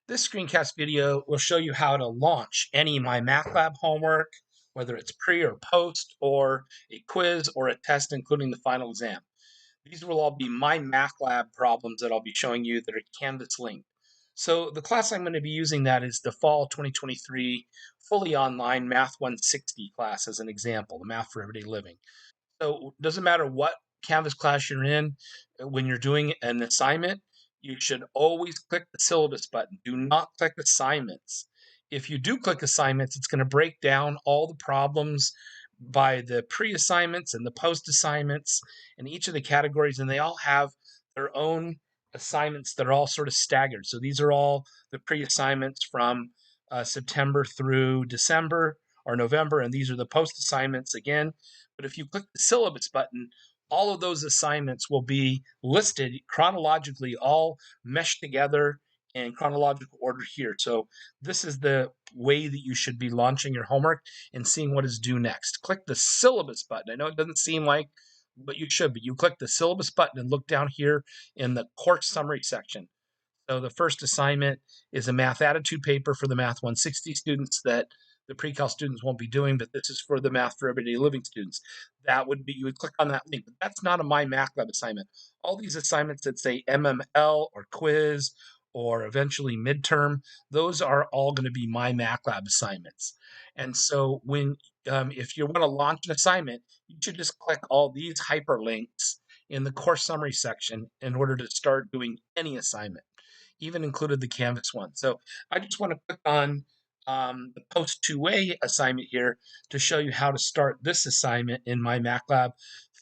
This screencast video will show you how to launch any MyMathLab homework, whether it's pre or post, or a quiz or a test, including the final exam. These will all be MyMathLab problems that I'll be showing you that are Canvas linked. So the class I'm going to be using that is the fall 2023 fully online Math 160 class as an example, the Math for Everyday Living. So it doesn't matter what Canvas class you're in, when you're doing an assignment, you should always click the syllabus button. Do not click assignments. If you do click assignments, it's going to break down all the problems by the pre-assignments and the post-assignments and each of the categories, and they all have their own assignments that are all sort of staggered. So these are all the pre-assignments from September through December or November, and these are the post-assignments again. But if you click the syllabus button, all of those assignments will be listed chronologically, all meshed together in chronological order here. So this is the way that you should be launching your homework and seeing what is due next. Click the syllabus button. I know it doesn't seem like what you should, but you click the syllabus button and look down here in the course summary section. So the first assignment is a math attitude paper for the Math 160 students that the pre-cal students won't be doing, but this is for the Math for Everyday Living students. That would be, you would click on that link, but that's not a MyMathLab assignment. All these assignments that say MML or quiz or eventually midterm, those are all going to be MyMathLab assignments. And so when, if you want to launch an assignment, you should just click all these hyperlinks in the course summary section in order to start doing any assignment, even included the Canvas one. So I just want to click on the post 2A assignment here to show you how to start this assignment in MyMathLab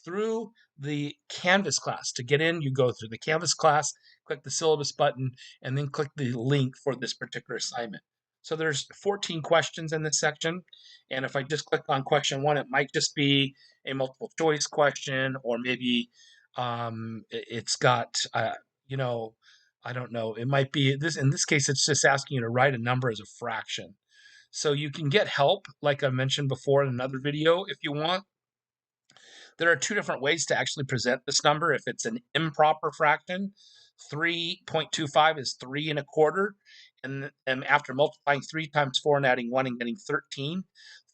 through the Canvas class. To get in, you go through the Canvas class, click the syllabus button, and then click the link for this particular assignment. So there's 14 questions in this section, and if I just click on question 1, it might just be a multiple choice question, or maybe it's got, I don't know. It might be this. In this case, it's just asking you to write a number as a fraction. So you can get help, like I mentioned before in another video, if you want. There are two different ways to actually present this number. If it's an improper fraction, 3.25 is 3 1/4. And after multiplying 3 times 4 and adding 1 and getting 13,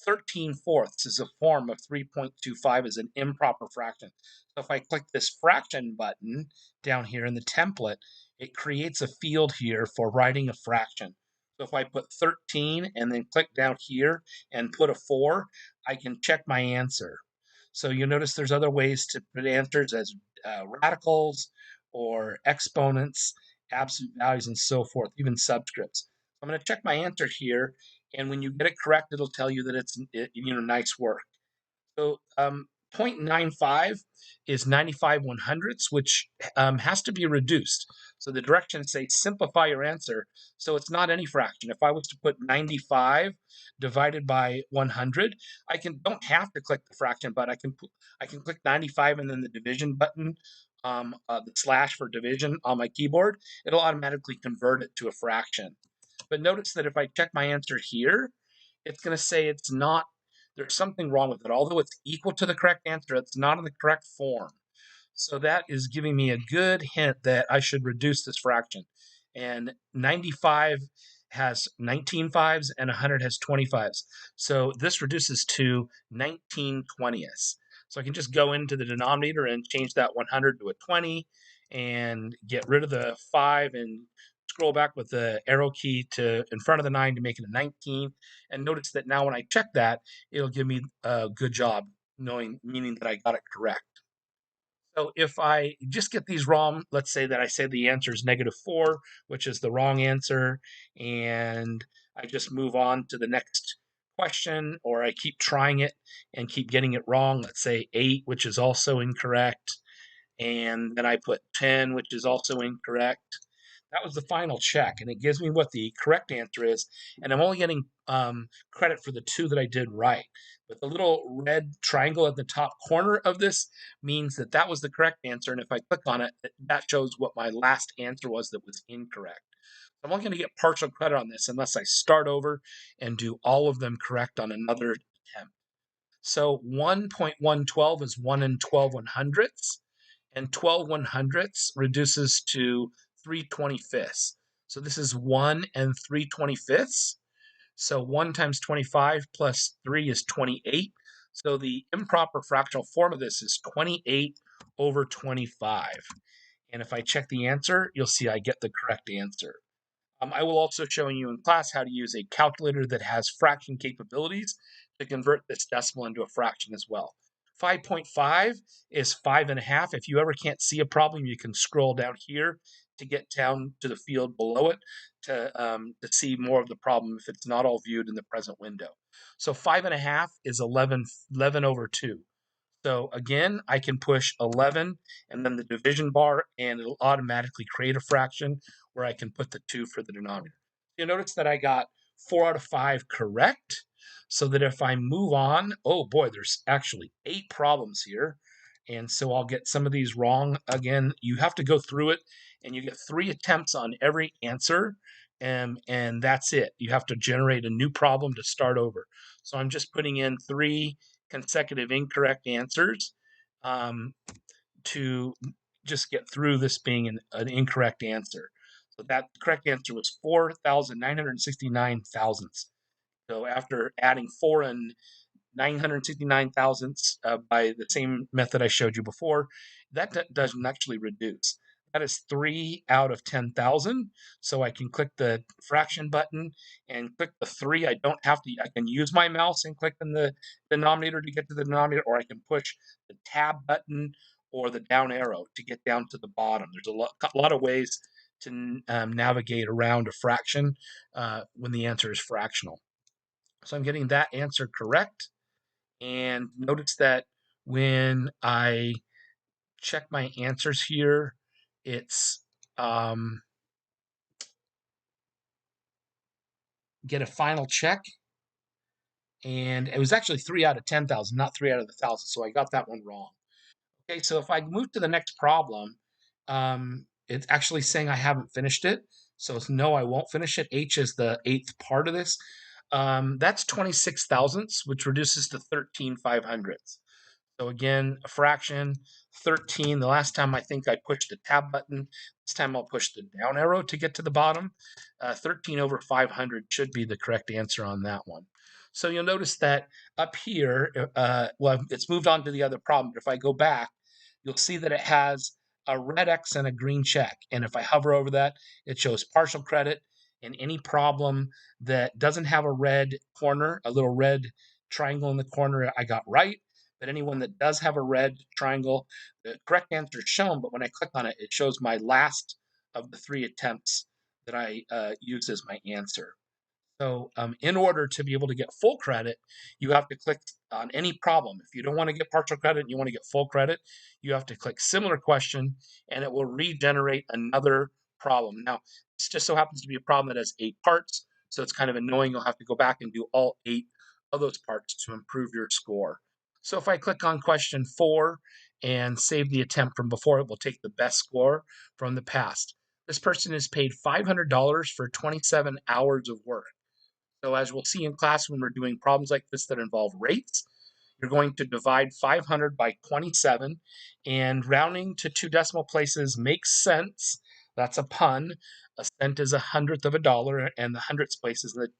13/4 is a form of 3.25 as an improper fraction. So if I click this fraction button down here in the template, it creates a field here for writing a fraction. So if I put 13 and then click down here and put a 4, I can check my answer. So you'll notice there's other ways to put answers as radicals or exponents, absolute values, and so forth, even subscripts. I'm going to check my answer here, and when you get it correct, it'll tell you that it's nice work. So 0.95 is 95 100ths, which has to be reduced. So the directions say simplify your answer. So it's not any fraction. If I was to put 95 divided by 100, don't have to click the fraction, but I can click 95 and then the division button, the slash for division on my keyboard. It'll automatically convert it to a fraction. But notice that if I check my answer here, it's going to say it's not, there's something wrong with it. Although it's equal to the correct answer, it's not in the correct form. So that is giving me a good hint that I should reduce this fraction. And 95 has 19 fives and 100 has 20 fives. So this reduces to 19/20ths. So I can just go into the denominator and change that 100 to a 20 and get rid of the 5 and scroll back with the arrow key to in front of the 9 to make it a 19. And notice that now when I check that, it'll give me a good job, meaning that I got it correct. So if I just get these wrong, let's say that I say the answer is -4, which is the wrong answer, and I just move on to the next question, or I keep trying it and keep getting it wrong. Let's say 8, which is also incorrect, and then I put 10, which is also incorrect. That was the final check, and it gives me what the correct answer is, and I'm only getting credit for the 2 that I did right. But the little red triangle at the top corner of this means that that was the correct answer, and if I click on it, that shows what my last answer was that was incorrect. So I'm only going to get partial credit on this unless I start over and do all of them correct on another attempt. So 1.112 is 1 12 100ths, and 12 100ths reduces to 3/25ths. So this is 1 3/25. So 1 times 25 plus 3 is 28. So the improper fractional form of this is 28/25. And if I check the answer, you'll see I get the correct answer. I will also show you in class how to use a calculator that has fraction capabilities to convert this decimal into a fraction as well. 5.5 is 5.5. If you ever can't see a problem, you can scroll down here to get down to the field below it to see more of the problem if it's not all viewed in the present window. So 5.5 is 11/2. So again, I can push 11 and then the division bar, and it'll automatically create a fraction where I can put the 2 for the denominator. You'll notice that I got 4 out of 5 correct, so that if I move on, oh boy, there's actually 8 problems here. And so I'll get some of these wrong. Again, you have to go through it, and you get 3 attempts on every answer, and that's it. You have to generate a new problem to start over. So I'm just putting in 3 consecutive incorrect answers to just get through this being an incorrect answer. So that correct answer was 4,969 thousandths. So after adding 4 and 969 thousandths by the same method I showed you before, that doesn't actually reduce. That is 3 out of 10,000. So I can click the fraction button and click the 3. I don't have to, I can use my mouse and click in the denominator to get to the denominator, or I can push the tab button or the down arrow to get down to the bottom. There's a lot of ways to navigate around a fraction when the answer is fractional. So I'm getting that answer correct. And notice that when I check my answers here, it's get a final check. And it was actually 3 out of 10,000, not 3 out of the 1,000. So I got that one wrong. Okay, so if I move to the next problem, it's actually saying I haven't finished it. So it's no, I won't finish it. H is the 8th part of this. That's 26 thousandths, which reduces to 13/500ths. So again, a fraction, 13. The last time I think I pushed the tab button. This time I'll push the down arrow to get to the bottom. 13/500 should be the correct answer on that one. So you'll notice that up here, well, it's moved on to the other problem. But if I go back, you'll see that it has a red X and a green check. And if I hover over that, it shows partial credit. And any problem that doesn't have a red corner, a little red triangle in the corner, I got right. But anyone that does have a red triangle, the correct answer is shown, but when I click on it, it shows my last of the 3 attempts that I used as my answer. So in order to be able to get full credit, you have to click on any problem. If you don't want to get partial credit and you want to get full credit, you have to click similar question, and it will regenerate another problem. Now, this just so happens to be a problem that has 8 parts, so it's kind of annoying. You'll have to go back and do all 8 of those parts to improve your score. So if I click on question 4 and save the attempt from before, it will take the best score from the past. This person is paid $500 for 27 hours of work. So as we'll see in class when we're doing problems like this that involve rates, you're going to divide 500 by 27, and rounding to 2 decimal places makes sense. That's a pun. A cent is 100th of a dollar, and the hundredths place is the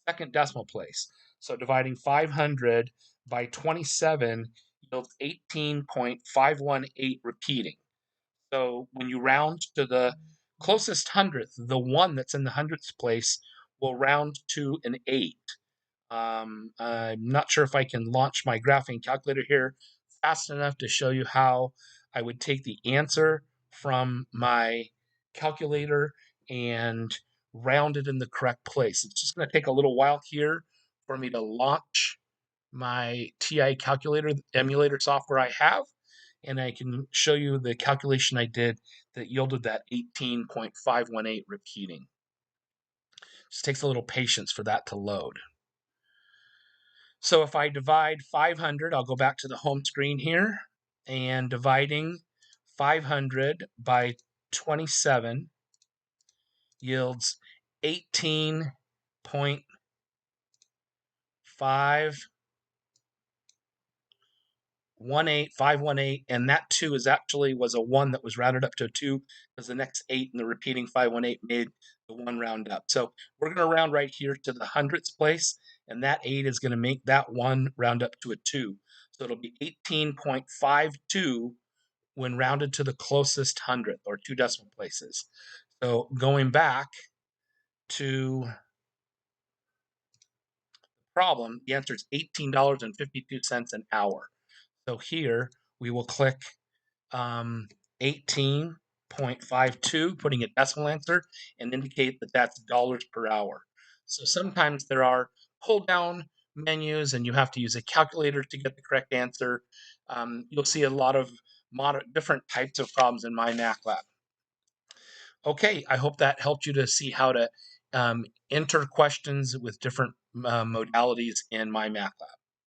second decimal place. So dividing 500 by 27 yields 18.518 repeating. So when you round to the closest hundredth, the one that's in the hundredths place will round to an 8. I'm not sure if I can launch my graphing calculator here fast enough to show you how I would take the answer from my calculator and round it in the correct place. It's just going to take a little while here for me to launch my TI calculator emulator software I have, and I can show you the calculation I did that yielded that 18.518 repeating. Just takes a little patience for that to load. So if I divide 500, I'll go back to the home screen here, and dividing 500 by 27 yields 18.518 518, and that 2 is actually was a 1 that was rounded up to a 2 because the next 8 in the repeating 518 made the 1 round up. So we're going to round right here to the hundredths place, and that 8 is going to make that 1 round up to a 2. So it'll be 18.52 when rounded to the closest hundredth, or 2 decimal places. So going back to the problem, the answer is $18.52 an hour. So here we will click 18.52, putting a decimal answer, and indicate that that's dollars per hour. So sometimes there are pull down menus and you have to use a calculator to get the correct answer. You'll see a lot of different types of problems in MyMathLab. Okay, I hope that helped you to see how to enter questions with different modalities in MyMathLab.